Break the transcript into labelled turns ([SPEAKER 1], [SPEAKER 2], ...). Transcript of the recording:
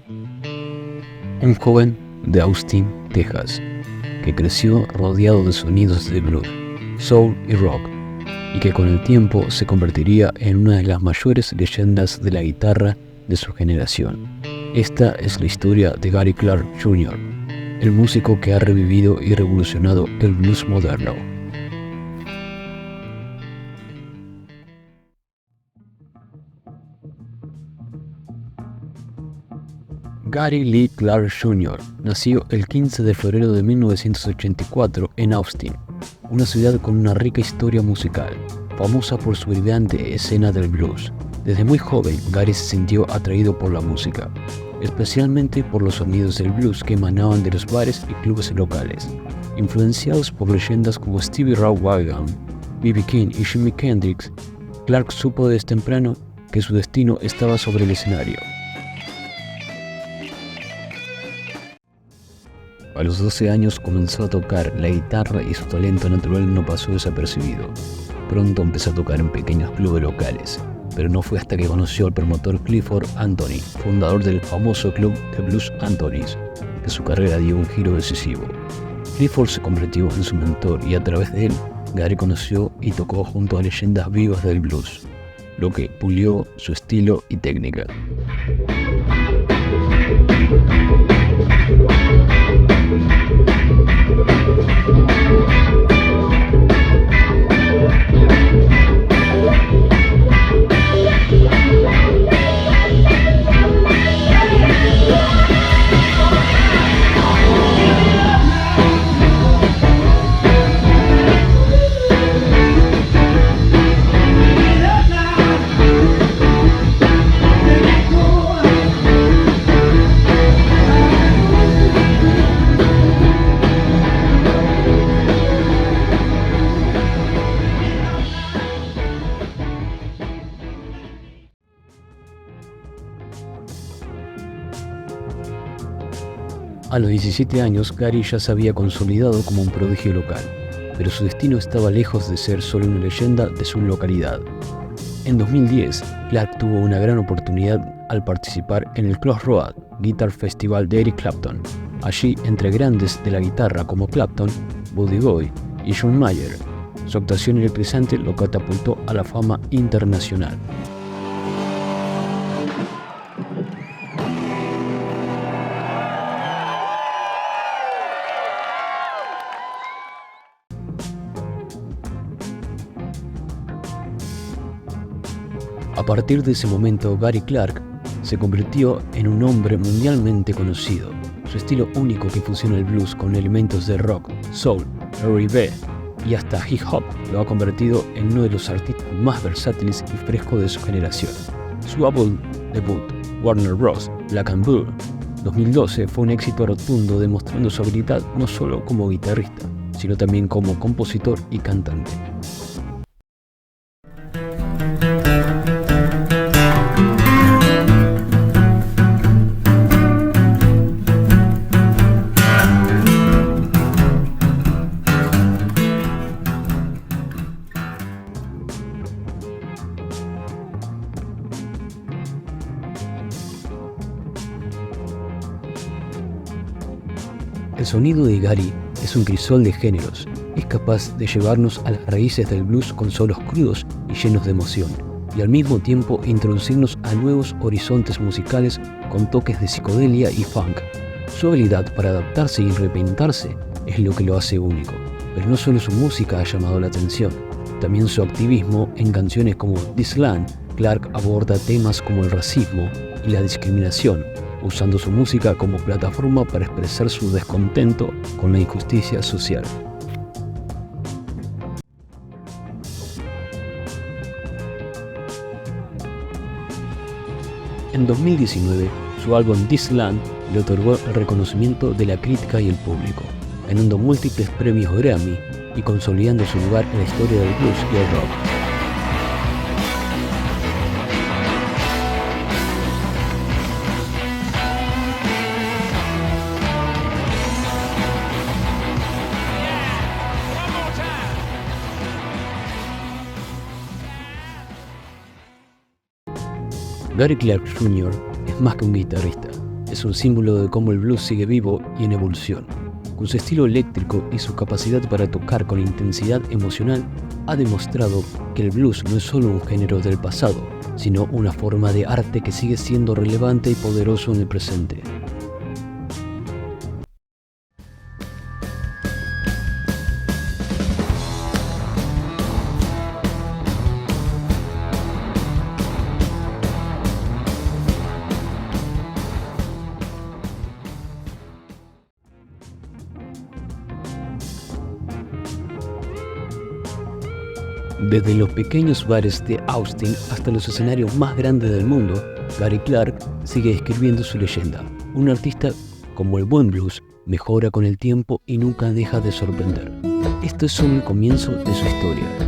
[SPEAKER 1] Un joven de Austin, Texas, que creció rodeado de sonidos de blues, soul y rock, y que con el tiempo se convertiría en una de las mayores leyendas de la guitarra de su generación. Esta es la historia de Gary Clark Jr., el músico que ha revivido y revolucionado el blues moderno. Gary Lee Clark Jr. nació el 15 de febrero de 1984 en Austin, una ciudad con una rica historia musical, famosa por su vibrante escena del blues. Desde muy joven, Gary se sintió atraído por la música, especialmente por los sonidos del blues que emanaban de los bares y clubes locales. Influenciados por leyendas como Stevie Ray Vaughan, B.B. King y Jimi Hendrix, Clark supo desde temprano que su destino estaba sobre el escenario. A los 12 años comenzó a tocar la guitarra y su talento natural no pasó desapercibido. Pronto empezó a tocar en pequeños clubes locales, pero no fue hasta que conoció al promotor Clifford Anthony, fundador del famoso club de Blues Anthony's, que su carrera dio un giro decisivo. Clifford se convirtió en su mentor y a través de él, Gary conoció y tocó junto a leyendas vivas del blues, lo que pulió su estilo y técnica. A los 17 años, Gary ya se había consolidado como un prodigio local, pero su destino estaba lejos de ser solo una leyenda de su localidad. En 2010, Clark tuvo una gran oportunidad al participar en el Crossroads Guitar Festival de Eric Clapton. Allí, entre grandes de la guitarra como Clapton, Buddy Guy y John Mayer, su actuación electrizante lo catapultó a la fama internacional. A partir de ese momento, Gary Clark se convirtió en un hombre mundialmente conocido. Su estilo único que fusiona el blues con elementos de rock, soul, R&B y hasta hip hop lo ha convertido en uno de los artistas más versátiles y frescos de su generación. Su álbum debut, Warner Bros. Black and Blue, 2012, fue un éxito rotundo, demostrando su habilidad no solo como guitarrista, sino también como compositor y cantante. El sonido de Gary es un crisol de géneros. Es capaz de llevarnos a las raíces del blues con solos crudos y llenos de emoción, y al mismo tiempo introducirnos a nuevos horizontes musicales con toques de psicodelia y funk. Su habilidad para adaptarse y reinventarse es lo que lo hace único, pero no solo su música ha llamado la atención, también su activismo en canciones como This Land. Clark aborda temas como el racismo y la discriminación, usando su música como plataforma para expresar su descontento con la injusticia social. En 2019, su álbum This Land le otorgó el reconocimiento de la crítica y el público, ganando múltiples premios Grammy y consolidando su lugar en la historia del blues y el rock. Gary Clark Jr. es más que un guitarrista, es un símbolo de cómo el blues sigue vivo y en evolución. Con su estilo eléctrico y su capacidad para tocar con intensidad emocional, ha demostrado que el blues no es solo un género del pasado, sino una forma de arte que sigue siendo relevante y poderoso en el presente. Desde los pequeños bares de Austin hasta los escenarios más grandes del mundo, Gary Clark sigue escribiendo su leyenda. Un artista, como el buen blues, mejora con el tiempo y nunca deja de sorprender. Esto es solo el comienzo de su historia.